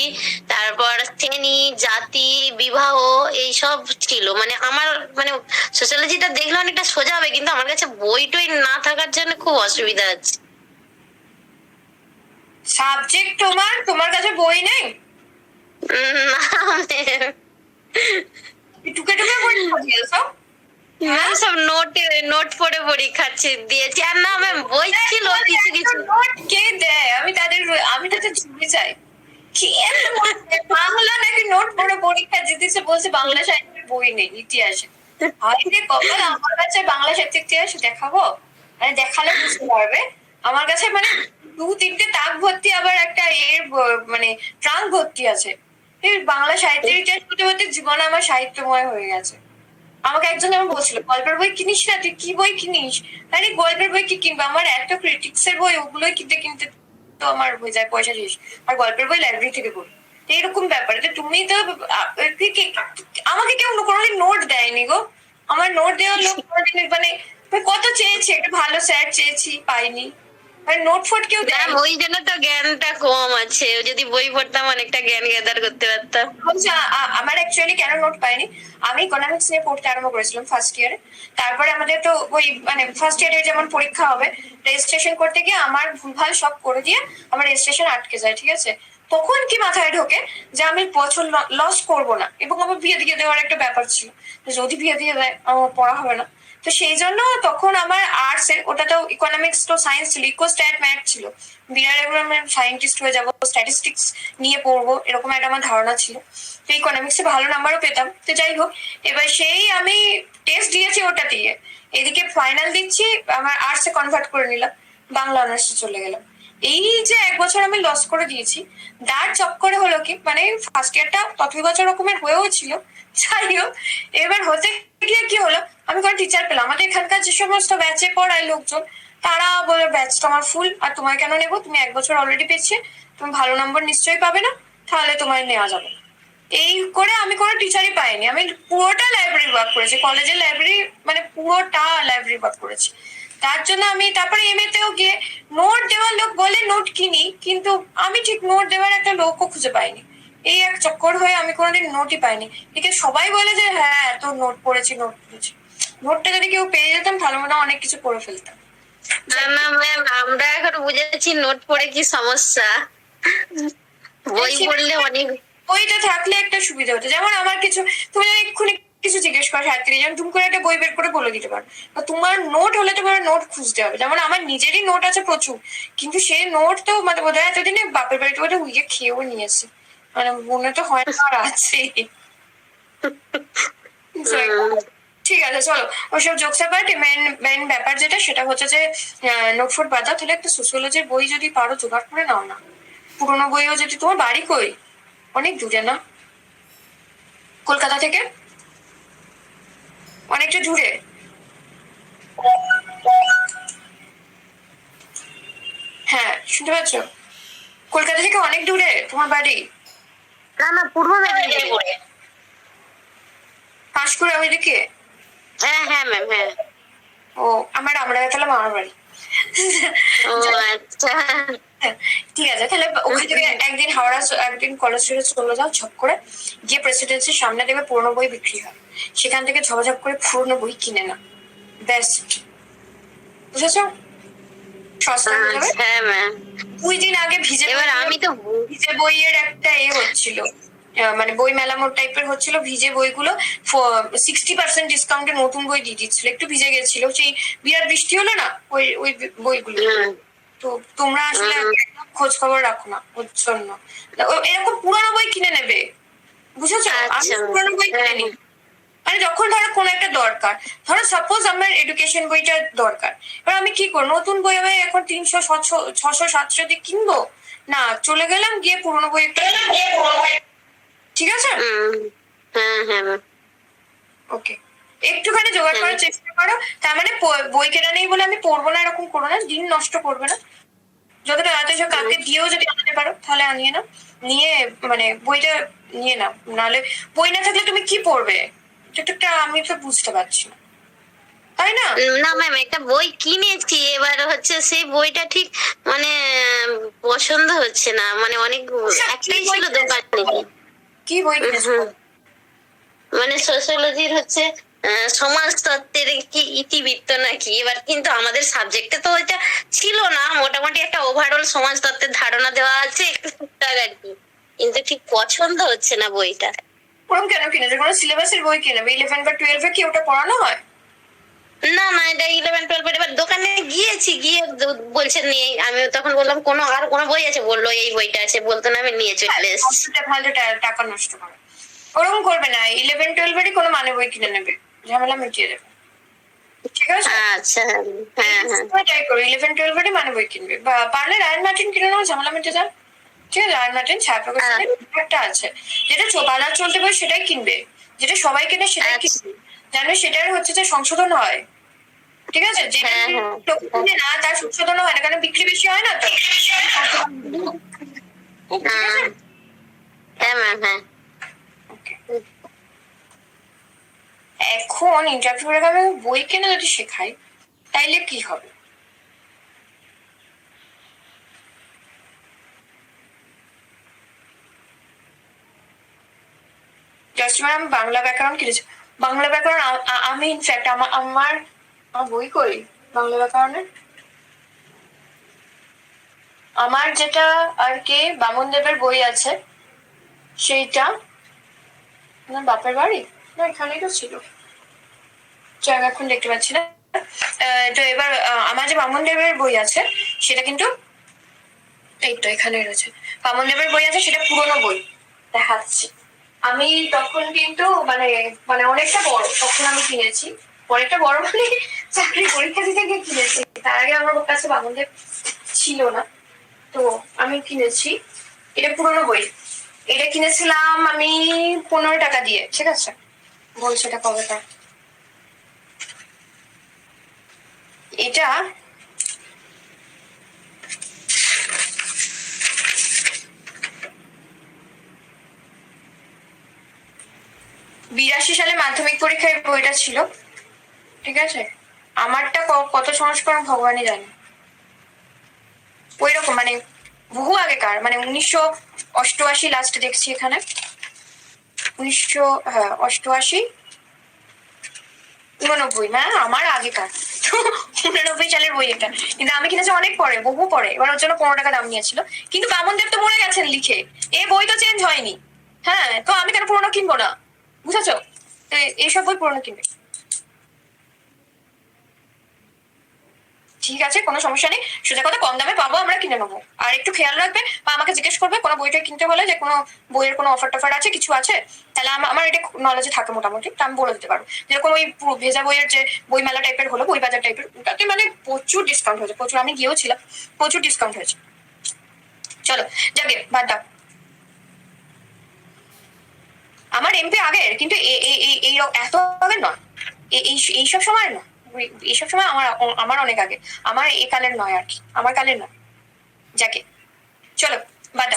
তারপর শ্রেণী, জাতি, বিবাহ, এইসব ছিল। মানে আমার মানে সোশ্যোলজিটা দেখলে অনেকটা সোজা হবে, কিন্তু আমার কাছে বই টই না থাকার জন্য খুব অসুবিধা আছে। সাবজেক্ট তোমার কাছে বই নেই? না ma'am। টুকে টুকে বই দিয়েছো? ম্যাম সব নোট পড়ে পরীক্ষা দিয়েছি। আর না ম্যাম বই ছিল কিছু কিছু। নোট কে দেয়? আমি তাদের ছুটি চাই। কি এত নোট দেয়? বাংলা নাকি নোট পড়ে পরীক্ষা দিতেছে, বলছে বাংলা সাহিত্যের বই নেই, ইতিহাসে। আরে কপাল, আমার কাছে বাংলা সাহিত্যের ইতিহাস দেখাবো, মানে দেখালে বুঝতে পারবে। আমার কাছে মানে 2-3টে তাক ভর্তি, আবার একটা মানে ট্রাঙ্ক ভর্তি আছে। এই বাংলা সাহিত্যের ইতিহাস পড়তে পড়তে জীবন আমার সাহিত্যময় হয়ে গেছে। আমাকে একজন যেমন বলছিল গল্পের বই কিনিস না, তুই কি বই কিনিস? আরে গল্পের বই কি কিনবো, আমার এত ক্রিটিক্স এর বই, ওগুলোই কিনতে কিনতে তো আমার হয়ে যায় পয়সা শেষ, আর গল্পের বই লাইব্রেরি থেকে পড়ি। এইরকম ব্যাপার, তো তুমি তো আমাকে কেউ কোনোদিন নোট দেয়নি গো, আমার নোট দেওয়ার লোক কোনোদিন মানে কত চেয়েছি, একটা ভালো স্যার চেয়েছি, পাইনি, মানে নোট ফোট কেউ দেয়। ম্যাম ওই জন্য তো জ্ঞানটা কম আছে, যদি বই পড়তাম অনেকটা জ্ঞান গ্যাদার করতে পারতাম। আমার অ্যাকচুয়ালি কেন নোট পাইনি, আমি ইকোনমিক্স নিয়ে পড়তে আরম্ভ করেছিলাম ফার্স্ট ইয়ারে, তারপরে আমাদের তো ওই মানে ফার্স্ট ইয়ারে যেমন পরীক্ষা হবে, রেজিস্ট্রেশন করতে গিয়ে আমার ভুলভাল সব করে দিয়ে আমার রেজিস্ট্রেশন আটকে যায়, ঠিক আছে, তখন কি মাথায় ঢোকে যে আমি বছর লস করব না, এবং আমার বিয়ে দিয়ে দেওয়ার একটা ব্যাপার ছিল, যদি বিয়ে দিয়ে দেয় আমার পড়া হবে না, তো সেই জন্য তখন আমার আর্টস এর, ওটা তো ইকোনমিক্স তো সায়েন্স ছিল, ইকো স্ট্যাট ম্যাথ ছিল, বিরাট সায়েন্টিস্ট হয়ে যাবো, স্ট্যাটিস্টিক্স নিয়ে পড়বো, এরকম একটা আমার ধারণা ছিল, তো ইকোনমিক্সে ভালো নাম্বারও পেতাম, তো যাই হোক, এবার সেই আমি টেস্ট দিয়েছি ওটা দিয়ে, এদিকে ফাইনাল দিচ্ছি, আমার আর্টসে কনভার্ট করে নিলাম, বাংলা অনার্সে চলে গেলাম। এই যে 1 বছর আমি লস করে দিয়েছি, তার চক্করে হলো কি, মানে ফার্স্ট ইয়ারটা তথৈবচ রকমের হয়েও ছিল, যাই হোক, এবার হতে গিয়ে কি হলো, আমি কোনো টিচার পেলাম, আমাদের এখানকার যে সমস্ত ব্যাচে পড়ায় লোকজন, তারা বলে ব্যাচটা আমার ফুল, আর তোমায় কেন নেবো, তুমি 1 বছর অলরেডি পেয়েছি, তুমি ভালো নম্বর নিশ্চয়ই পাবে না, তাহলে তোমায় নেওয়া যাবে না। এই করে আমি কোনো টিচারই পাইনি, আমি পুরোটা লাইব্রেরি ওয়ার্ক করেছি, কলেজের লাইব্রেরি মানে পুরোটা লাইব্রেরি ওয়ার্ক করেছি। তার জন্য আমি তারপরে এমএতেও গিয়ে নোট দেওয়ার লোক বলে নোট কিনি, কিন্তু আমি ঠিক নোট দেওয়ার একটা লোকও খুঁজে পাইনি, এই এক চক্কর হয়ে আমি কোনোদিন নোটই পাইনি। এদিকে সবাই বলে যে হ্যাঁ তোর নোট পড়েছি, নোটটা যদি কেউ পেয়ে যেতাম ভালো মনে হয় অনেক কিছু করে ফেলতাম। না না ম্যাম, আমরা এখন বুঝেছি নোট পড়ে কি সমস্যা, বই পড়লে অনেক। বইটা থাকলে একটা সুবিধা হতো, যেমন আমার কিছু, তুমি যদি এক্ষুনি কিছু জিজ্ঞেস করো সাহিত্যিক, যেমন তুমি করে একটা বই বের করে বলে দিতে পারো, তোমার নোট হলে তোমার নোট খুঁজতে হবে, যেমন আমার নিজেরই নোট আছে প্রচুর, কিন্তু সেই নোট তো মানে বোধ হয় এতদিনে বাপের বাড়িতে বোধ হয় উইয়ে খেয়েও নিয়েছে, মানে মনে তো হয় না আর আছে। ঠিক আছে চলো, ওইসব জোকস পার্টি, মেন ব্যাপার যেটা সেটা হচ্ছে যে নোট ফোট বাদ দাও, তাহলে একটা সোশিওলজির বই যদি পারো জোগাড় করে নাও না, পুরোনো বইও যদি, তোমার বাড়ি কই, অনেক দূরে না কলকাতা থেকে, অনেকটা দূরে? হ্যাঁ শুনতে পাচ্ছ, কলকাতা থেকে অনেক দূরে তোমার বাড়ি? না না, পূর্ব মেদিনীপুরে। পাঁশকুড়া ওইদিকে? হ্যাঁ হ্যাঁ ম্যাম, হ্যাঁ। ও আমার আমরাগাতলা মামার বাড়ি। ও আচ্ছা, ঠিক আছে, তাহলে ওখান থেকে একদিন হাওড়া, একদিন কলেজ স্ট্রিটে চলে যাও, ঝপ করে গিয়ে প্রেসিডেন্সির সামনে দেখবে পুরোনো বই বিক্রি হয়, সেখান থেকে ঝপাঝপ করে পুরোনো বই কিনে না, বেস্ট, বুঝেছো? সস্তা হয়ে যাবে। হ্যাঁ ম্যাম। 2 দিন আগে এবার আমি তো ভিজে বইয়ের একটা হচ্ছিল, মানে বই মেলা মোড় টাইপের হচ্ছিল, ভিজে বইগুলো 60% ডিসকাউন্টে নতুন বই দিয়ে দিচ্ছিল, একটু ভিজে গেছিল, সেই বিরাট বৃষ্টি হলো না, ওই ওই বইগুলো। তো তোমরা আসলে খোঁজ খবর রাখো না ওর জন্য, এরকম পুরানো বই কিনে নেবে, বুঝেছো? আমি আচ্ছা। পুরানো বই কিনে নিই, মানে যখন ধরো কোনো একটা দরকার, ধরো সাপোজ আমার এডুকেশন বইটা দরকার, এবার আমি কি করবো, নতুন বই আমি এখন 300 600 700 দিয়ে কিনবো না, চলে গেলাম গিয়ে পুরোনো বই একটা, ঠিক আছে? হ্যাঁ হ্যাঁ ম্যাম। ওকে, একটুখানি জোগাড় করার চেষ্টা করো। তার মানে বই কেনা নেই বলে আমি পড়বো না এরকম করো না, দিন নষ্ট করবে না, যতটা রাতে এসে কাকে দিয়েও যদি আনতে পারো তাহলে আনিয়ে নাও, নিয়ে মানে বইটা নিয়ে নাও, নাহলে বই না থাকলে তুমি কি পড়বে, এটা আমি তো বুঝতে পারছি না, তাই না? না ম্যাম, একটা বই কিনেছি, এবার হচ্ছে সেই বইটা ঠিক মানে পছন্দ হচ্ছে না, মানে অনেক একটাই ছিল দোকানে। কি বই কিনেছো? মানে সোশ্যোলজির হচ্ছে সমাজতত্ত্বের কি ইতিবৃত্ত নাকি, এবার কিন্তু আমাদের সাবজেক্টে তো ওইটা ছিল না, মোটামুটি একটা ওভারঅল সমাজতত্ত্বের ধারণা দেওয়া আছে একটু টুকটাক আর কি, কিন্তু ঠিক পছন্দ হচ্ছে না বইটা। ওরকম কেন কিনেছো? কোনো সিলেবাসের বই কিনেবে, 11 বা 12 কি ওটা পড়ানো হয়? না না, এটা 11-12, এবার দোকানে গিয়েছি, গিয়ে বলছে নেই, আমি তখন বললাম আর কোনো বই আছে, বললো এই বইটা আছে, বলতো না, আমি নিয়ে চলে এসেছি। ফালতু টাকা নষ্ট করে ওরকম করবে না, 11-12 কোনো মানে বই কিনে নেবে, ঝামেলা মিটিয়ে দেবে, ঠিক আছে? আচ্ছা। হ্যাঁ হ্যাঁ। ট্রাই করো 11-12 মানে বই কিনবে, বা পারলে রায়ন মার্টিন কিনে নাও, ঝামেলা মিটে যান, ঠিক আছে? রায়ন মার্টিন ছায়া প্রকাশনের একটা আছে, যেটা বাজার চলতে বই সেটাই কিনবে, যেটা সবাই কিনে সেটাই কিনবে, জানবে সেটার হচ্ছে যে সংশোধন হয়, ঠিক আছে? যেটা লোক কিনে না তার সংশোধন হয় না, কারণ বিক্রি বেশি হয় না তো, ঠিক আছে? হ্যাঁ ম্যাম। হ্যাঁ। Okay. এখন ইন্টারভিউর আগে আমি বই কিনে যদি শেখাই তাইলে কি হবে? জাস্ট ম্যাম বাংলা ব্যাকরণ কিনেছি, বাংলা ব্যাকরণ আমি ইনফ্যাক্ট আমার আমার বই করি বাংলা ব্যাকরণের, আমার যেটা আর কি বামন দেবের বই আছে সেইটা, আমার বাপের বাড়ি না এখানেই তো ছিল, আমি এখন দেখতে পাচ্ছি না। তো এবার আমার যে বামন দেবের বই আছে সেটা কিন্তু এই তো এখানে রয়েছে, বামন দেবের বই আছে, সেটা পুরোনো বই দেখাচ্ছি, আমি তখন কিন্তু মানে মানে অনেকটা বড় তখন আমি কিনেছি, অনেকটা বড় মানে চাকরি পরীক্ষা দিতে গিয়ে কিনেছি, তার আগে আমার কাছে বামন দেব ছিল না, তো আমি কিনেছি, এটা পুরোনো বই, এটা কিনেছিলাম আমি 15 টাকা দিয়ে, ঠিক আছে? বলছে এটা কবেটা, এটা '82 সালে মাধ্যমিক পরীক্ষায় বইটা ছিল, ঠিক আছে? আমারটা কত সংস্করণ ভগবানই জানে, ওই রকম মানে বহু আগেকার, মানে 1988 লাস্ট দেখছি এখানে, 1988 89, হ্যাঁ আমার আগেকার 89 সালের বই এটা, কিন্তু আমি কিনেছি অনেক পরে, বহু পরে, এবার ওর জন্য 15 টাকা দাম নিয়েছিল, কিন্তু বামন দেব তো মরে গেছেন লিখে, এই বই তো চেঞ্জ হয়নি, হ্যাঁ, তো আমি কেন পুরোনো কিনবো না, বুঝেছো? এইসব বই পুরোনো কিনবে, ঠিক আছে? কোনো সমস্যা নেই, সোজা কথা কম দামে পাবো, আমরা কিনে নেবো, আর একটু খেয়াল রাখবে বা আমাকে জিজ্ঞেস করবে কোনো বইটা কিনতে হলে যে কোনো বইয়ের কোনো অফার টফার আছে, কিছু আছে, তাহলে আমার এটা নলেজে থাকে মোটামুটি, তা আমি বলে দিতে পারবো, যেরকম ওই ভেজা বইয়ের যে বই মেলা টাইপের হলো, বই বাজার টাইপের, তাতে মানে প্রচুর ডিসকাউন্ট হয়েছে, প্রচুর, আমি গিয়েও ছিলাম, প্রচুর ডিসকাউন্ট হয়েছে। চলো যাকে বাদ দাও, আমার এমপি আগের, কিন্তু এই এত আগের নয়, এইসব সময় নয়, এইসব সময় আমার অনেক আগে, আমার এই কালের নয় আর কি, আমার কালের নয়, যাকে চলো বাট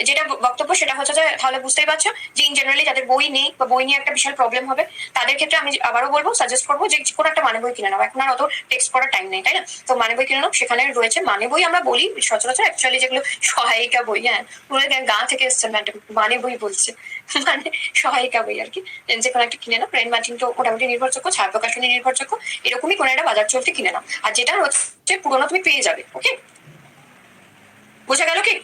যেটা বক্তব্য সেটা হচ্ছে যে তাহলে বুঝতেই পারছো যে ইন জেনারেলি যাদের বই নেই বা বই নিয়ে একটা বিশাল প্রবলেম হবে তাদের ক্ষেত্রে আমি আবারও বলবো, সাজেস্ট করবো যে কোনো একটা মানে বই কিনে নাও। এখন আর অত টেক্সট করার টাইম নেই, তাই না? তো মানে বই কিনে নাও, সেখানে রয়েছে মানে বই আমরা বলি সচরাচর, অ্যাকচুয়ালি যেগুলো সহায়িকা বই, হ্যাঁ পুরো গাঁ থেকে এসছে ম্যাডাম মানে বই বলছে, মানে সহায়িকা বই আর কি। যে কোনো একটা কিনে নাও, ব্রেন মার্টিন তো মোটামুটি নির্ভরযোগ্য, ছায়া প্রকাশনী নির্ভরযোগ্য, এরকমই কোনো একটা বাজার চলতে কিনে নাও। আর যেটা হচ্ছে পুরোনো তুমি পেয়ে যাবে। ওকে, বোঝা গেল কি?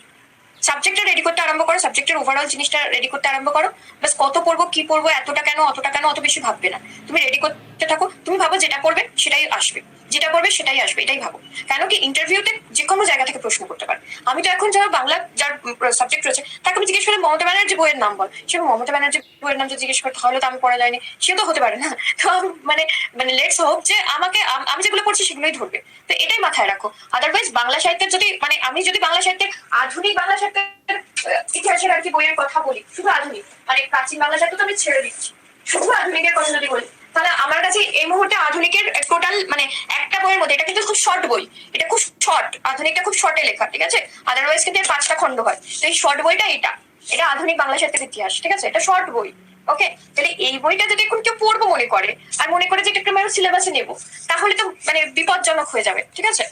সাবজেক্টটা রেডি করতে আরম্ভ করো, সাবজেক্টের ওভারঅল জিনিসটা রেডি করতে আরম্ভ করো। বাস কত পড়বো কি পড়বো এতটা কেন অতটা কেন অত বেশি ভাববে না, তুমি রেডি করতে থাকো। তুমি ভাবো যেটা পড়বে সেটাই আসবে, যেটা পড়বে সেটাই আসবে, এটাই ভাবো। কেন কি ইন্টারভিউতে যে কোনো জায়গা থেকে প্রশ্ন করতে পারে। আমি তো এখন যারা বাংলা যার সাবজেক্ট রয়েছে তাকে আমি জিজ্ঞেস করি মমতা ব্যানার্জি বইয়ের নাম বল, সে মমতা ব্যানার্জি বইয়ের নাম যদি জিজ্ঞেস করে তাহলে তো আমি পড়া যায়নি, সে তো হতে পারে না। তো মানে মানে লেটস হোপ যে আমাকে আমি যেগুলো পড়ছি সেগুলোই ধরবে। তো এটাই মাথায় রাখো। আদারওয়াইজ বাংলা সাহিত্যের যদি মানে আমি যদি বাংলা সাহিত্যের আধুনিক বাংলা সাহিত্যের ইতিহাসের আর কি বইয়ের কথা বলি, শুধু আধুনিক মানে প্রাচীন বাংলা সাহিত্য তো আমি ছেড়ে দিচ্ছি, শুধু আধুনিকের কথা যদি বলি তাহলে আমার কাছে এই মুহূর্তে আধুনিকের টোটাল মানে একটা বইয়ের মধ্যে, এটা কিন্তু খুব শর্ট বই, এটা খুব শর্ট, আধুনিকটা খুব শর্টে লেখা, ঠিক আছে? আদারওয়াইজ কিন্তু এর 5টা খণ্ড হয়। তো এই শর্ট বইটা এটা এটা আধুনিক বাংলা সাহিত্যের ইতিহাস, ঠিক আছে? এটা শর্ট বই। ওকে, তাহলে এই বইটা যদি এখন কেউ পড়বো মনে করে আর মনে করে যে এটা একটু সিলেবাসে নেবো, তাহলে তো মানে বিপজ্জনক হয়ে যাবে, ঠিক আছে?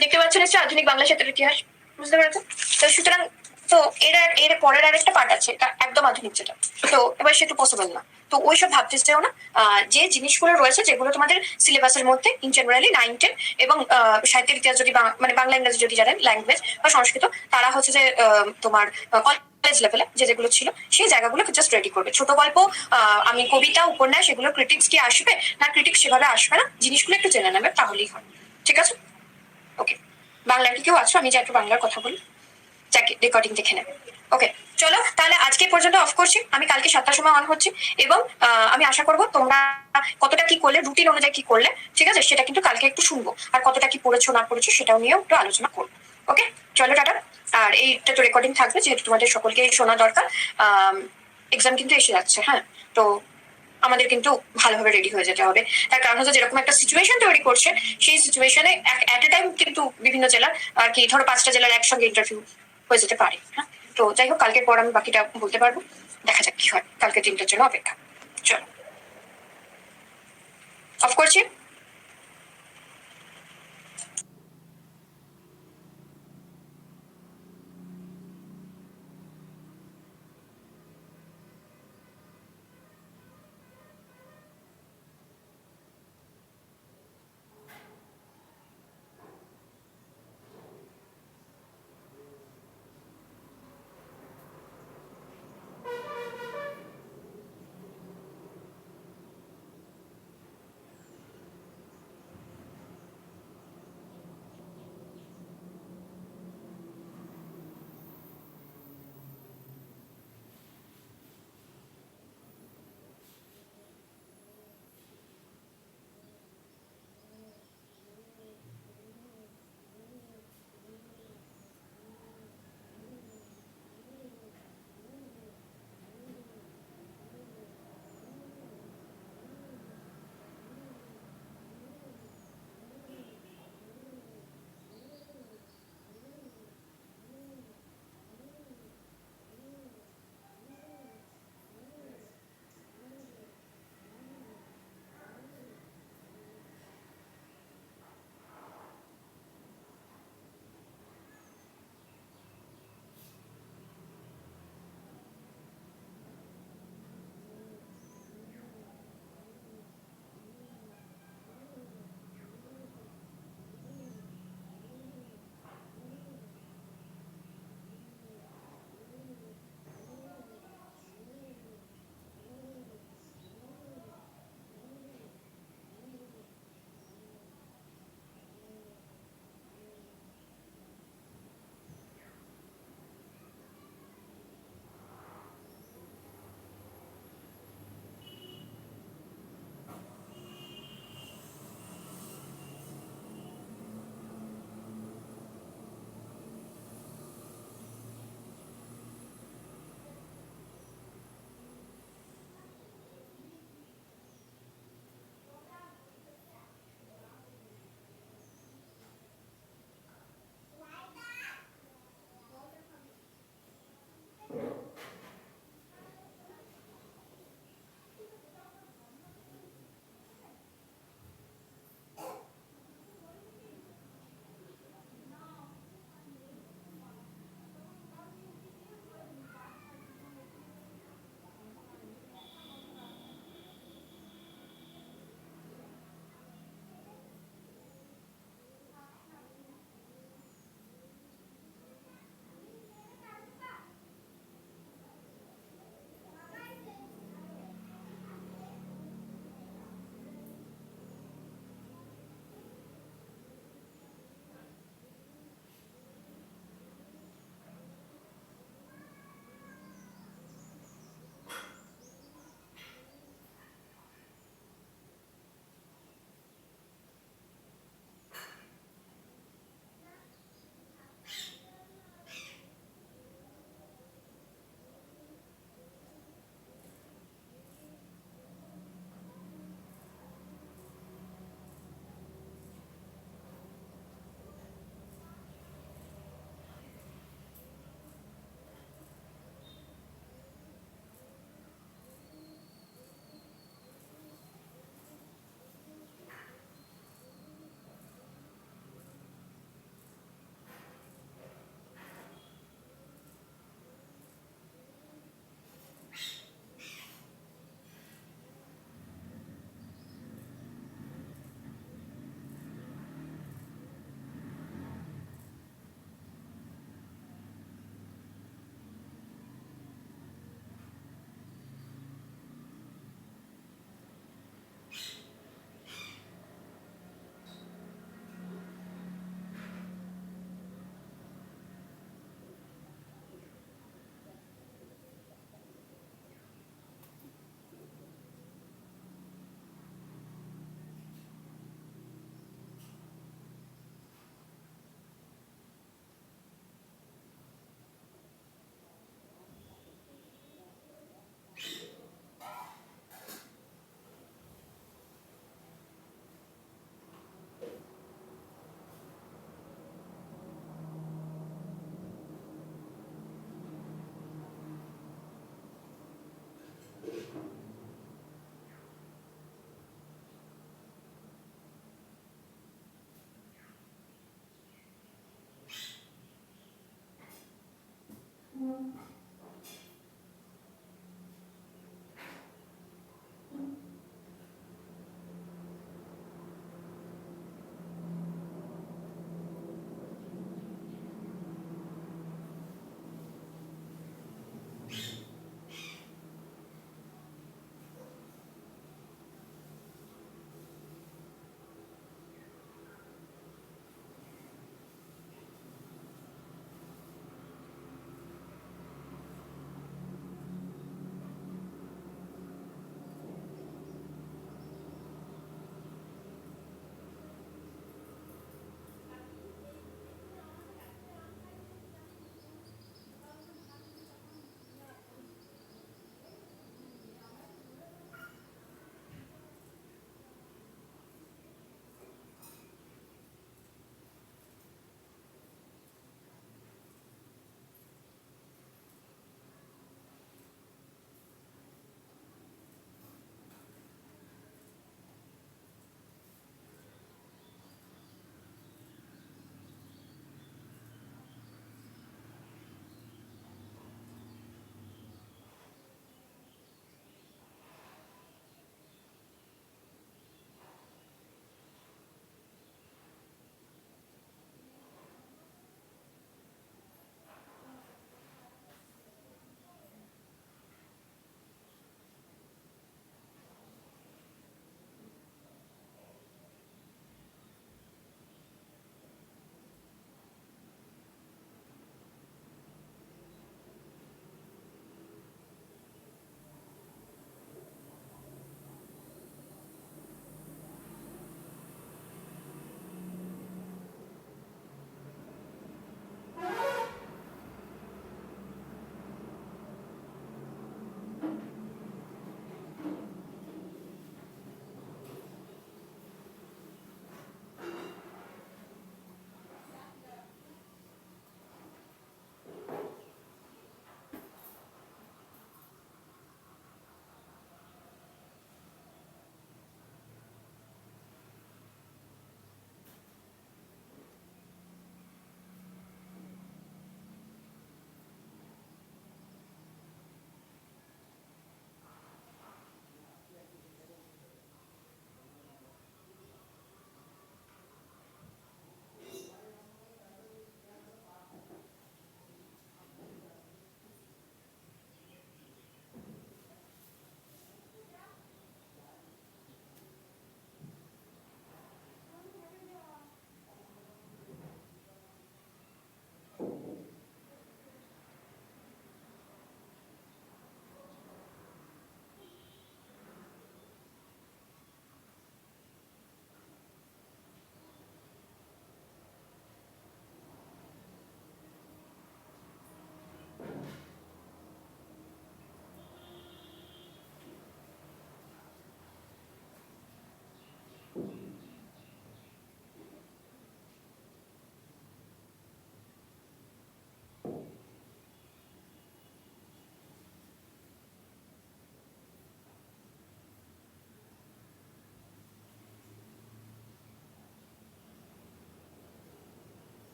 দেখতে পাচ্ছ নিশ্চয়ই আধুনিক বাংলা সাহিত্যের ইতিহাস, বুঝতে পেরেছো? তো সুতরাং তো এর পরের আরেকটা পার্ট আছে, এটা একদম আধুনিক যেটা, তো এবার সেটা পসিবল না। তো ওইসব ভাবতে চাও না। যে জিনিসগুলো রয়েছে যেগুলো তোমাদের সিলেবাসের মধ্যে ইন জেনারেলি 9-10 এবং সাহিত্যের ইতিহাস যদি মানে বাংলা ইংরেজি যদি জানেন ল্যাঙ্গুয়েজ বা সংস্কৃত, তারা হচ্ছে যে তোমার কলেজ লেভেলে যেগুলো ছিল সেই জায়গাগুলোকে জাস্ট রেডি করবে। ছোট গল্প, আমি কবিতা উপন্যাস এগুলো ক্রিটিক্স কি আসবে না, ক্রিটিক্স সেভাবে আসবে না, জিনিসগুলো একটু জেনে নেবে তাহলেই হয়, ঠিক আছে? ওকে, বাংলার কি কেউ আছো? আমি যে একটু বাংলার কথা বলি, যাকে রেকর্ডিং দেখে নেবে। ওকে, চলো তাহলে আজকে পর্যন্ত অফ করছি, আমি কালকে 7টার সময় অন হচ্ছি এবং আমি আশা করবো তোমরা কতটা কি করলে, রুটিন অনুযায়ী কি করলে, ঠিক আছে? সেটা কিন্তু কালকে একটু শুনবো, আর কতটা কি পড়েছো না পড়েছো সেটাও নিয়েও একটু আলোচনা করবো। ওকে, চলো টাটা। আর এইটা তো রেকর্ডিং থাকবে যেহেতু তোমাদের সকলকে শোনা দরকার। এক্সাম কিন্তু এসে যাচ্ছে, হ্যাঁ, তো আমাদের কিন্তু ভালোভাবে রেডি হয়ে যেতে হবে। তার কারণ হচ্ছে যেরকম একটা সিচুয়েশন তৈরি করছে, সেই সিচুয়েশনে এট এ টাইম কিন্তু বিভিন্ন জেলার আর কি ধরো 5টা জেলার একসঙ্গে ইন্টারভিউ হয়ে যেতে পারে, হ্যাঁ। তো যাই হোক, কালকের পর আমি বাকিটা বলতে পারবো, দেখা যাক কি হয়। কালকে দিনটার জন্য অপেক্ষা। চলো অফ করছি।